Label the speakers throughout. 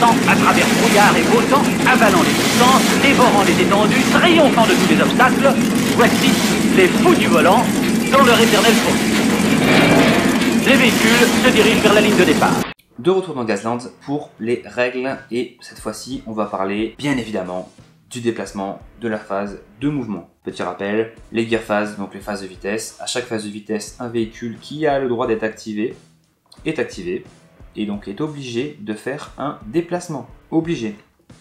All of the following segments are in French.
Speaker 1: fonçant à travers brouillard et beau temps, avalant les distances, dévorant les étendues, triomphant de tous les obstacles, voici les fous du volant dans leur éternelle poursuite. Les véhicules se dirigent vers la ligne de départ.
Speaker 2: De retour dans Gazland pour les règles, et cette fois-ci on va parler bien évidemment du déplacement, de la phase de mouvement. Petit rappel, les gear phases, donc les phases de vitesse. À chaque phase de vitesse, un véhicule qui a le droit d'être activé est activé et donc est obligé de faire un déplacement. Obligé.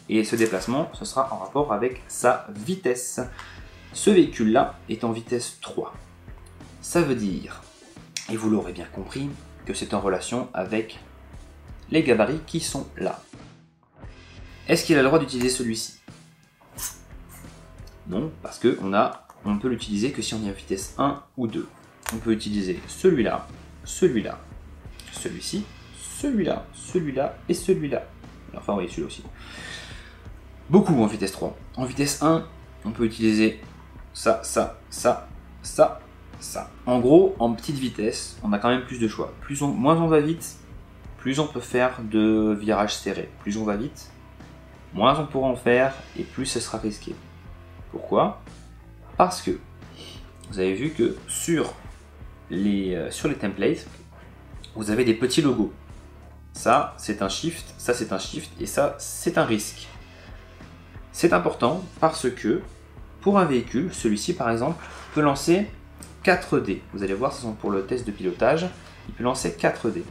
Speaker 2: Et ce déplacement, ce sera en rapport avec sa vitesse. Ce véhicule-là est en vitesse 3. Ça veut dire, et vous l'aurez bien compris, que c'est en relation avec les gabarits qui sont là. Est-ce qu'il a le droit d'utiliser celui-ci? Non, parce que on peut l'utiliser que si on est en vitesse 1 ou 2. On peut utiliser celui-là, celui-là, celui-ci, celui-là, celui-là et celui-là. Enfin oui, celui-là aussi. Beaucoup en vitesse 3. En vitesse 1, on peut utiliser ça, ça, ça, ça, ça. En gros, en petite vitesse, on a quand même plus de choix. Moins on va vite, plus on peut faire de virages serrés. Plus on va vite, moins on pourra en faire et plus ce sera risqué. Pourquoi? Parce que vous avez vu que sur les templates, vous avez des petits logos. Ça, c'est un shift, ça, c'est un shift, et ça, c'est un risque. C'est important parce que pour un véhicule, celui-ci par exemple, peut lancer 4 dés. Vous allez voir, ce sont pour le test de pilotage, il peut lancer 4 dés.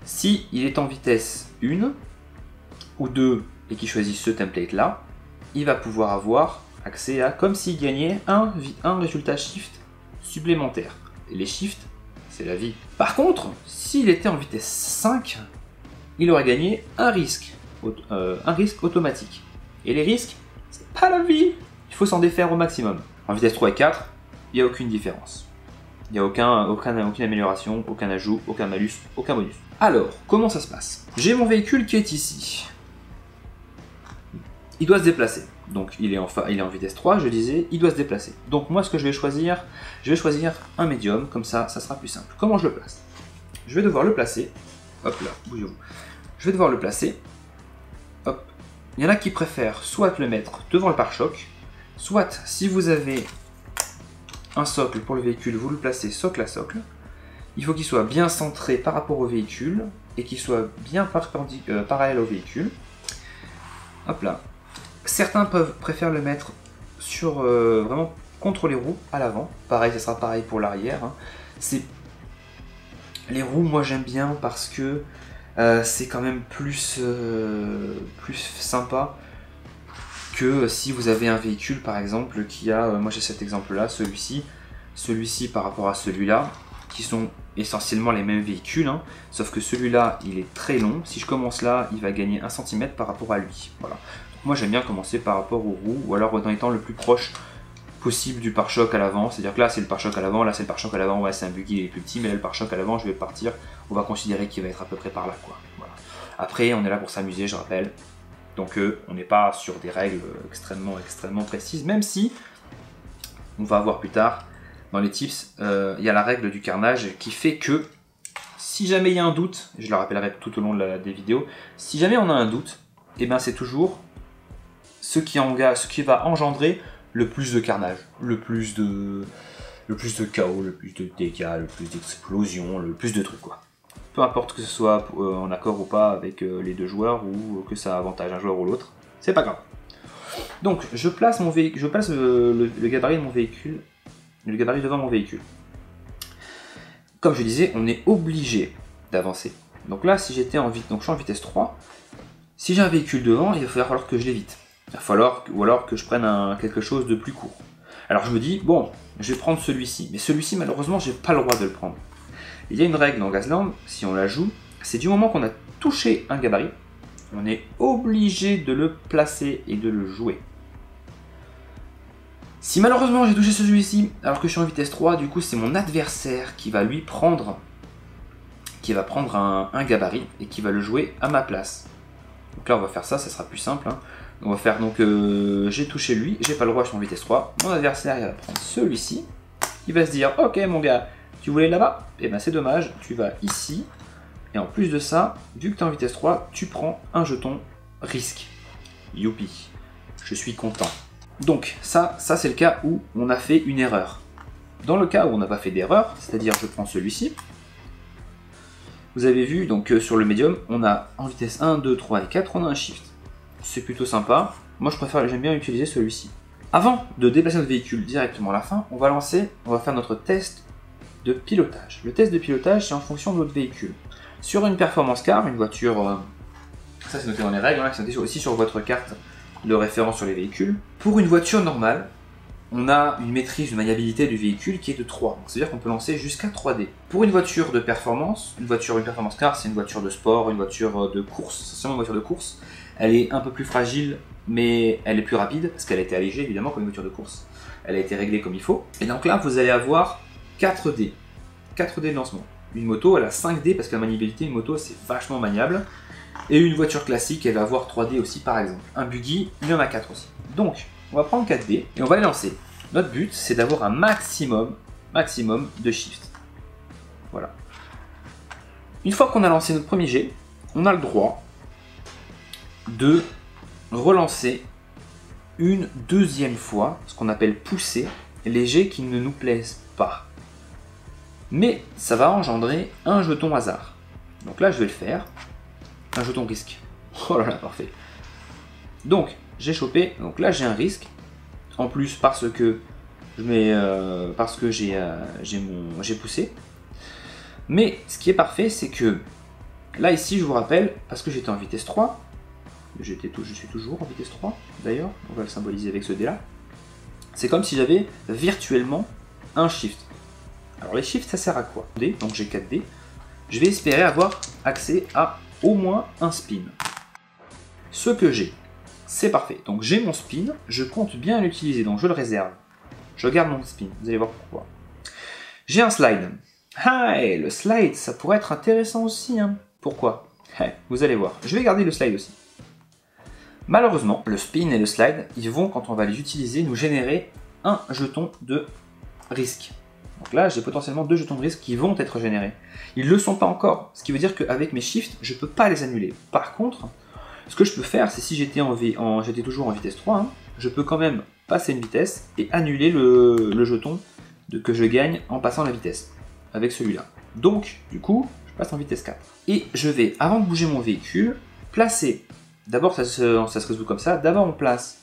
Speaker 2: Si il est en vitesse 1 ou 2 et qu'il choisit ce template-là, il va pouvoir avoir accès à, comme s'il gagnait un résultat shift supplémentaire. Et les shifts, c'est la vie. Par contre, s'il était en vitesse 5, il aurait gagné un risque automatique. Et les risques, c'est pas la vie. Il faut s'en défaire au maximum. En vitesse 3 et 4, il n'y a aucune différence. Il n'y a aucune amélioration, aucun ajout, aucun malus, aucun bonus. Alors, comment ça se passe? J'ai mon véhicule qui est ici. Il doit se déplacer. Donc il est en vitesse 3, je disais, il doit se déplacer. Donc moi ce que je vais choisir un médium, comme ça, ça sera plus simple. Comment je le place? Je vais devoir le placer. Hop là, bougez-vous. Je vais devoir le placer. Hop. Il y en a qui préfèrent soit le mettre devant le pare-choc, soit si vous avez un socle pour le véhicule, vous le placez socle à socle. Il faut qu'il soit bien centré par rapport au véhicule et qu'il soit bien parallèle au véhicule. Hop là. Certains préfèrent le mettre sur vraiment contre les roues à l'avant. Pareil, ce sera pareil pour l'arrière. Hein. Les roues, moi j'aime bien parce que c'est quand même plus sympa que si vous avez un véhicule par exemple qui a, moi j'ai cet exemple là, celui-ci par rapport à celui-là, qui sont essentiellement les mêmes véhicules, hein, sauf que celui-là il est très long. Si je commence là, il va gagner 1 cm par rapport à lui. Voilà. Moi j'aime bien commencer par rapport aux roues, ou alors en étant le plus proche possible du pare-choc à l'avant. C'est-à-dire que là c'est le pare-choc à l'avant, là c'est le pare-choc à l'avant, ouais c'est un buggy, il est plus petit, mais là le pare-choc à l'avant je vais partir, on va considérer qu'il va être à peu près par là quoi. Voilà. Après on est là pour s'amuser, je rappelle. Donc on n'est pas sur des règles extrêmement précises, même si on va voir plus tard dans les tips, il y a la règle du carnage qui fait que si jamais il y a un doute, je le rappellerai tout au long des vidéos, si jamais on a un doute, et ben c'est toujours ce qui va engendrer le plus de carnage, le plus de chaos, le plus de dégâts, le plus d'explosions, le plus de trucs quoi. Peu importe que ce soit en accord ou pas avec les deux joueurs ou que ça avantage un joueur ou l'autre, c'est pas grave. Donc je place le gabarit de mon véhicule, le gabarit devant mon véhicule. Comme je disais, on est obligé d'avancer. Donc là, si j'étais je suis en vitesse 3, si j'ai un véhicule devant, il va falloir que je l'évite. Ou alors que je prenne quelque chose de plus court. Alors je me dis, bon, je vais prendre celui-ci. Mais celui-ci, malheureusement, j'ai pas le droit de le prendre. Il y a une règle dans Gazland, si on la joue, c'est du moment qu'on a touché un gabarit, on est obligé de le placer et de le jouer. Si malheureusement j'ai touché celui-ci, alors que je suis en vitesse 3, du coup c'est mon adversaire qui va lui prendre, un gabarit et qui va le jouer à ma place. Donc là on va faire ça sera plus simple. Hein. On va faire donc, j'ai touché lui, j'ai pas le droit, je suis en vitesse 3. Mon adversaire il va prendre celui-ci, il va se dire, ok mon gars, tu voulais là-bas? Eh ben c'est dommage, tu vas ici, Et en plus de ça, vu que tu es en vitesse 3, tu prends un jeton risque. Youpi, je suis content. Donc ça c'est le cas où on a fait une erreur. Dans le cas où on n'a pas fait d'erreur, c'est-à-dire je prends celui-ci, vous avez vu donc sur le médium, on a en vitesse 1, 2, 3 et 4, on a un shift. C'est plutôt sympa. Moi j'aime bien utiliser celui-ci. Avant de déplacer notre véhicule directement à la fin, on va faire notre test de pilotage. Le test de pilotage, c'est en fonction de votre véhicule. Sur une performance car, une voiture, ça c'est noté dans les règles, c'est noté aussi sur votre carte de référence sur les véhicules. Pour une voiture normale, on a une maîtrise, une maniabilité du véhicule qui est de 3. C'est-à-dire qu'on peut lancer jusqu'à 3D. Pour une voiture de performance, une performance car, c'est une voiture de sport, une voiture de course, c'est seulement une voiture de course. Elle est un peu plus fragile, mais elle est plus rapide, parce qu'elle a été allégée évidemment comme une voiture de course. Elle a été réglée comme il faut. Et donc là, vous allez avoir 4D. 4D de lancement. Une moto, elle a 5D, parce que la maniabilité, une moto, c'est vachement maniable. Et une voiture classique, elle va avoir 3D aussi, par exemple. Un buggy, il y en a 4 aussi. Donc, on va prendre 4D, et on va les lancer. Notre but, c'est d'avoir un maximum de shift. Voilà. Une fois qu'on a lancé notre premier jet, on a le droit de relancer une deuxième fois, ce qu'on appelle pousser, les jets qui ne nous plaisent pas. Mais ça va engendrer un jeton hasard. Donc là, je vais le faire. Un jeton risque. Oh là là, parfait. Donc, j'ai chopé. Donc là, j'ai un risque. En plus, parce que j'ai poussé. Mais ce qui est parfait, c'est que là, ici, je vous rappelle, parce que j'étais en vitesse 3, je suis toujours en vitesse 3, d'ailleurs, on va le symboliser avec ce dé là. C'est comme si j'avais virtuellement un shift. Alors les shifts, ça sert à quoi? Donc j'ai 4D. Je vais espérer avoir accès à au moins un spin. Ce que j'ai, c'est parfait. Donc j'ai mon spin, je compte bien l'utiliser, donc je le réserve. Je garde mon spin, vous allez voir pourquoi. J'ai un slide. Ah, et le slide, ça pourrait être intéressant aussi. Hein. Pourquoi? Vous allez voir. Je vais garder le slide aussi. Malheureusement, le spin et le slide, ils vont, quand on va les utiliser, nous générer un jeton de risque. Donc là, j'ai potentiellement 2 jetons de risque qui vont être générés. Ils ne le sont pas encore, ce qui veut dire qu'avec mes shifts, je ne peux pas les annuler. Par contre, ce que je peux faire, c'est si j'étais toujours en vitesse 3, hein, je peux quand même passer une vitesse et annuler le jeton que je gagne en passant la vitesse, avec celui-là. Donc, du coup, je passe en vitesse 4. Et je vais, avant de bouger mon véhicule, placer... D'abord, ça se résout comme ça. D'abord, on place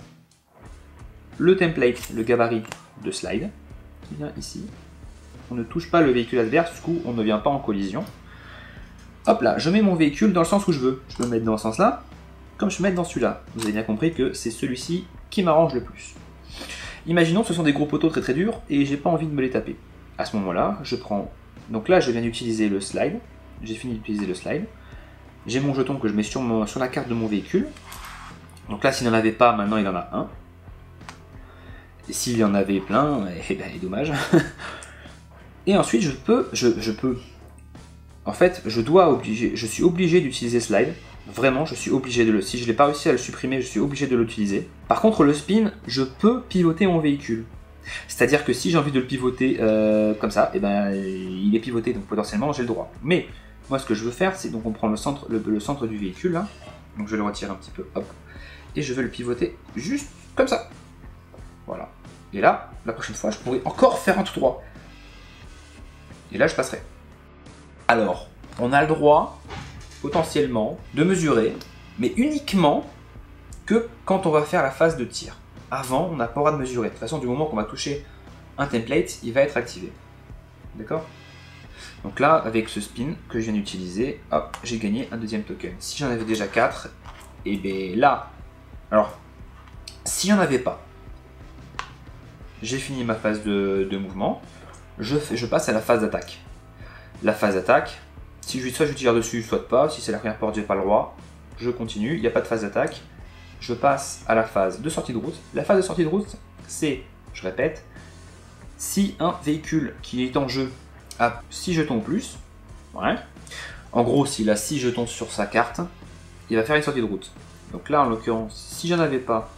Speaker 2: le template, le gabarit de slide, qui vient ici. On ne touche pas le véhicule adverse, du coup, on ne vient pas en collision. Hop là, je mets mon véhicule dans le sens où je veux. Je peux me mettre dans ce sens-là, comme je peux me mettre dans celui-là. Vous avez bien compris que c'est celui-ci qui m'arrange le plus. Imaginons que ce sont des gros poteaux très très durs et j'ai pas envie de me les taper. À ce moment-là, je prends... Donc là, je viens d'utiliser le slide. J'ai fini d'utiliser le slide. J'ai mon jeton que je mets sur la carte de mon véhicule. Donc là, s'il n'y en avait pas, maintenant il en a un. Et s'il y en avait plein, eh ben, dommage. Et ensuite, je peux... En fait, je suis obligé d'utiliser slide. Vraiment, je suis obligé de le... Si je n'ai pas réussi à le supprimer, je suis obligé de l'utiliser. Par contre, le spin, je peux pivoter mon véhicule. C'est-à-dire que si j'ai envie de le pivoter comme ça, eh ben, il est pivoté, donc potentiellement j'ai le droit. Mais moi, ce que je veux faire, c'est donc on prend le centre du véhicule, là. Donc je vais le retirer un petit peu, hop. Et je vais le pivoter juste comme ça. Voilà. Et là, la prochaine fois, je pourrais encore faire un tout droit. Et là, je passerai. Alors, on a le droit, potentiellement, de mesurer, mais uniquement que quand on va faire la phase de tir. Avant, on n'a pas le droit de mesurer. De toute façon, du moment qu'on va toucher un template, il va être activé. D'accord? Donc là, avec ce spin que je viens d'utiliser, hop, j'ai gagné un deuxième token. Si j'en avais déjà 4, et bien là, alors, si j'en avais pas, j'ai fini ma phase de mouvement, je passe à la phase d'attaque. La phase d'attaque, soit je tire dessus, soit pas. Si c'est la première porte, j'ai pas le droit. Je continue, il n'y a pas de phase d'attaque. Je passe à la phase de sortie de route. La phase de sortie de route, c'est, je répète, si un véhicule qui est en jeu a 6 jetons ou plus, ouais. En gros, s'il a 6 jetons sur sa carte, il va faire une sortie de route. Donc là, en l'occurrence, si j'en avais pas,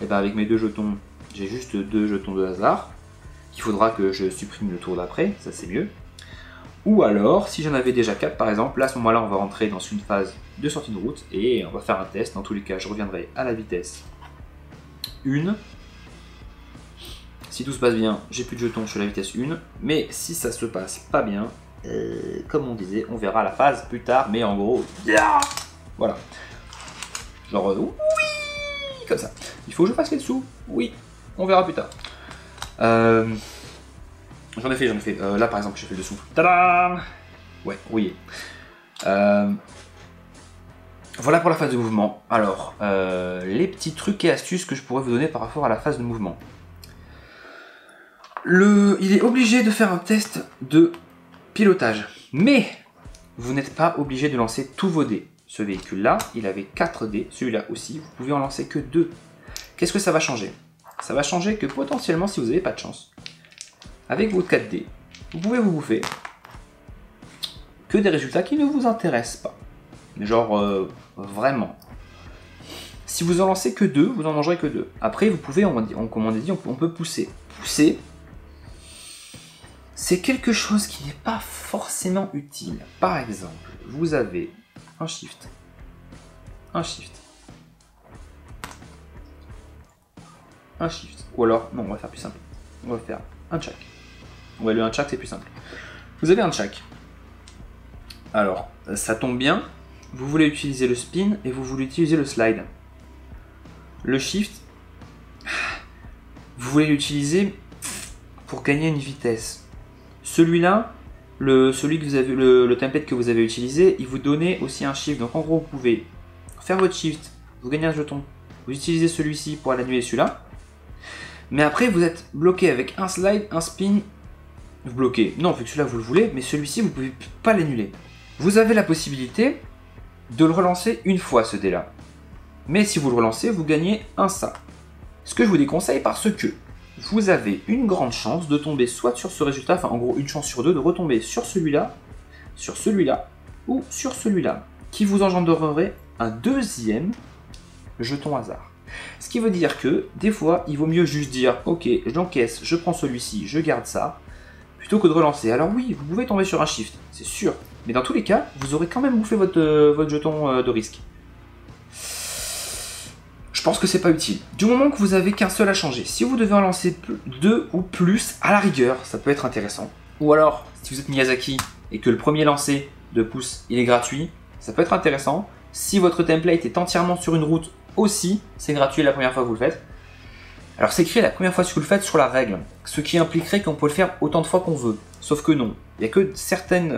Speaker 2: et ben avec mes 2 jetons, j'ai juste 2 jetons de hasard. Il faudra que je supprime le tour d'après, ça c'est mieux. Ou alors, si j'en avais déjà 4 par exemple, là à ce moment-là, on va rentrer dans une phase de sortie de route et on va faire un test. Dans tous les cas, je reviendrai à la vitesse 1. Si tout se passe bien, j'ai plus de jetons sur la vitesse 1. Mais si ça se passe pas bien, comme on disait, on verra la phase plus tard. Mais en gros, voilà. Genre, oui, comme ça. Il faut que je fasse les dessous. Oui, on verra plus tard. J'en ai fait. Là, par exemple, j'ai fait le dessous. Tadam! Ouais, oui. Voilà pour la phase de mouvement. Alors, les petits trucs et astuces que je pourrais vous donner par rapport à la phase de mouvement. Il est obligé de faire un test de pilotage. Mais, vous n'êtes pas obligé de lancer tous vos dés. Ce véhicule-là, il avait 4 dés. Celui-là aussi, vous pouvez en lancer que 2. Qu'est-ce que ça va changer? Ça va changer que potentiellement, si vous n'avez pas de chance, avec vos 4 dés, vous pouvez vous bouffer que des résultats qui ne vous intéressent pas. Mais genre, vraiment. Si vous en lancez que 2, vous en mangerez que 2. Après, vous pouvez, comme on a dit, on peut pousser. Pousser, c'est quelque chose qui n'est pas forcément utile. Par exemple, vous avez un shift, un shift, un shift. Ou alors, non, on va faire plus simple. On va faire un check. Ouais, le un check, c'est plus simple. Vous avez un check. Alors, ça tombe bien. Vous voulez utiliser le spin et vous voulez utiliser le slide. Le shift, vous voulez l'utiliser pour gagner une vitesse. Celui-là, celui que vous avez, le template que vous avez utilisé, il vous donnait aussi un shift. Donc en gros, vous pouvez faire votre shift, vous gagnez un jeton, vous utilisez celui-ci pour annuler celui-là. Mais après, vous êtes bloqué avec un slide, un spin. Vous bloquez. Non, vu que celui-là vous le voulez, mais celui-ci vous ne pouvez pas l'annuler. Vous avez la possibilité de le relancer une fois ce dé-là. Mais si vous le relancez, vous gagnez un ça. Ce que je vous déconseille parce que vous avez une grande chance de tomber soit sur ce résultat, enfin en gros une chance sur 2 de retomber sur celui-là ou sur celui-là, qui vous engendrerait un deuxième jeton hasard. Ce qui veut dire que des fois, il vaut mieux juste dire ok, j'encaisse, je prends celui-ci, je garde ça, plutôt que de relancer. Alors oui, vous pouvez tomber sur un shift, c'est sûr, mais dans tous les cas, vous aurez quand même bouffé votre jeton de risque. Je pense que c'est pas utile. Du moment que vous avez qu'un seul à changer, si vous devez en lancer 2 ou plus, à la rigueur, ça peut être intéressant. Ou alors, si vous êtes Miyazaki et que le premier lancé de pouce, il est gratuit, ça peut être intéressant. Si votre template est entièrement sur une route aussi, c'est gratuit la première fois que vous le faites. Alors c'est écrit la première fois que vous le faites sur la règle, ce qui impliquerait qu'on peut le faire autant de fois qu'on veut. Sauf que non, il n'y a que certains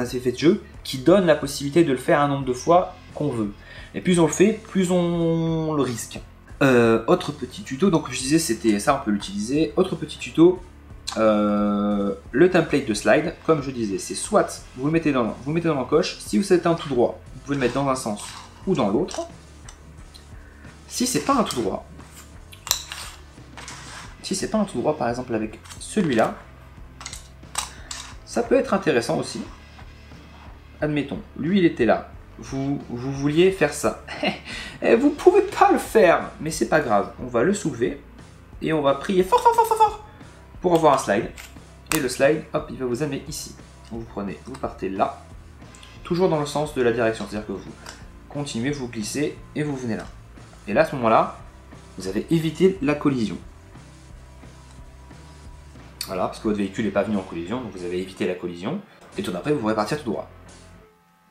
Speaker 2: effets de jeu qui donnent la possibilité de le faire un nombre de fois qu'on veut. Et plus on le fait, plus on le risque. Autre petit tuto, donc comme je disais, c'était ça, on peut l'utiliser. Autre petit tuto, le template de slide, comme je disais, c'est soit vous le mettez dans l'encoche, si vous êtes un tout droit, vous pouvez le mettre dans un sens ou dans l'autre. Si c'est pas un tout droit, par exemple avec celui-là, ça peut être intéressant aussi. Admettons, lui il était là. Vous vouliez faire ça. Vous pouvez pas le faire, mais c'est pas grave. On va le soulever et on va prier fort, fort, fort, fort, fort pour avoir un slide. Et le slide, hop, il va vous amener ici. Vous partez là, toujours dans le sens de la direction. C'est-à-dire que vous continuez, vous glissez et vous venez là. Et là, à ce moment-là, vous avez évité la collision. Voilà, parce que votre véhicule n'est pas venu en collision, donc vous avez évité la collision. Et tout après, vous pourrez partir tout droit.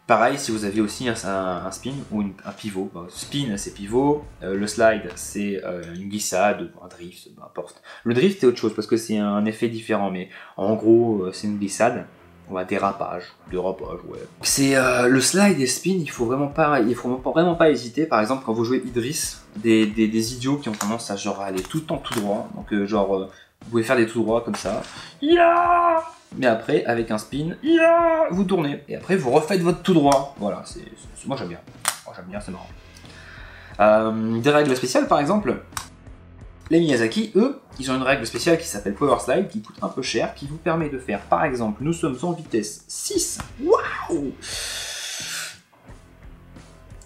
Speaker 2: Pareil, si vous avez aussi un spin ou un pivot. Spin, c'est pivot. Le slide, c'est une glissade, un drift, peu importe. Le drift, c'est autre chose parce que c'est un effet différent. Mais en gros, c'est une glissade. Ou un dérapage, ouais. C'est le slide et spin, il faut vraiment pas hésiter. Par exemple, quand vous jouez Idris, des idiots qui ont tendance à genre aller tout le temps tout droit. Donc vous pouvez faire des tout droits comme ça. Yeah, mais après, avec un spin, vous tournez. Et après, vous refaites votre tout droit. Voilà, moi j'aime bien. C'est marrant. Des règles spéciales, par exemple. Les Miyazaki, eux, ils ont une règle spéciale qui s'appelle Power Slide, qui coûte un peu cher, qui vous permet de faire, par exemple, nous sommes en vitesse 6. Waouh!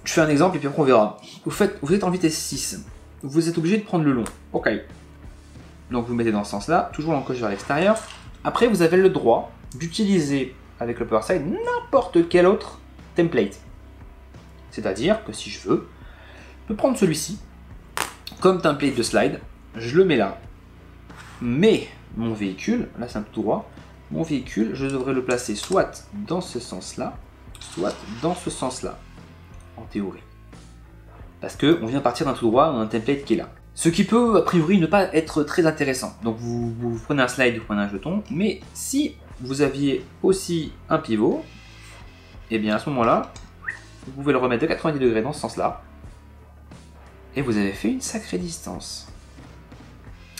Speaker 2: Je fais un exemple et puis après on verra. Vous êtes en vitesse 6. Vous êtes obligé de prendre le long. Ok. Donc vous mettez dans ce sens-là, toujours l'encoche vers l'extérieur. Après, vous avez le droit d'utiliser avec le Power Slide n'importe quel autre template. C'est-à-dire que si je veux, je peux prendre celui-ci comme template de slide, je le mets là, mais mon véhicule, là c'est un tout droit, mon véhicule, je devrais le placer soit dans ce sens-là, soit dans ce sens-là, en théorie. Parce qu'on vient partir d'un tout droit ou un template qui est là. Ce qui peut, a priori, ne pas être très intéressant. Donc vous prenez un slide, vous prenez un jeton, mais si vous aviez aussi un pivot, et bien à ce moment-là, vous pouvez le remettre de 90 degrés dans ce sens-là, et vous avez fait une sacrée distance.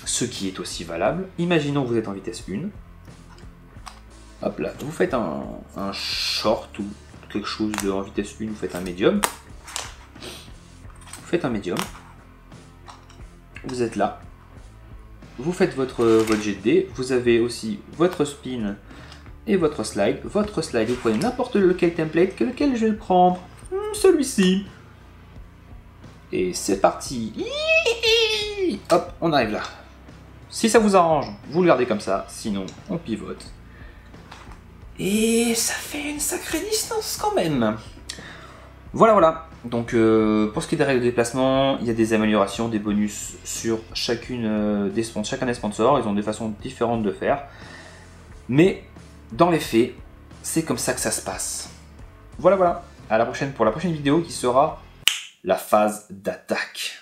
Speaker 2: Ce qui est aussi valable, imaginons que vous êtes en vitesse 1, hop là, vous faites un short ou quelque chose de en vitesse 1, vous faites un médium, vous êtes là, vous faites votre jet de dés, vous avez aussi votre spin et votre slide. Votre slide, vous prenez n'importe lequel template, lequel je vais le prendre, celui-ci. Et c'est parti. Hop, on arrive là. Si ça vous arrange, vous le gardez comme ça, sinon on pivote. Et ça fait une sacrée distance quand même. Voilà. Donc pour ce qui est des règles de déplacement, il y a des améliorations, des bonus sur chacun des sponsors. Ils ont des façons différentes de faire. Mais dans les faits, c'est comme ça que ça se passe. Voilà. À la prochaine pour la prochaine vidéo qui sera la phase d'attaque.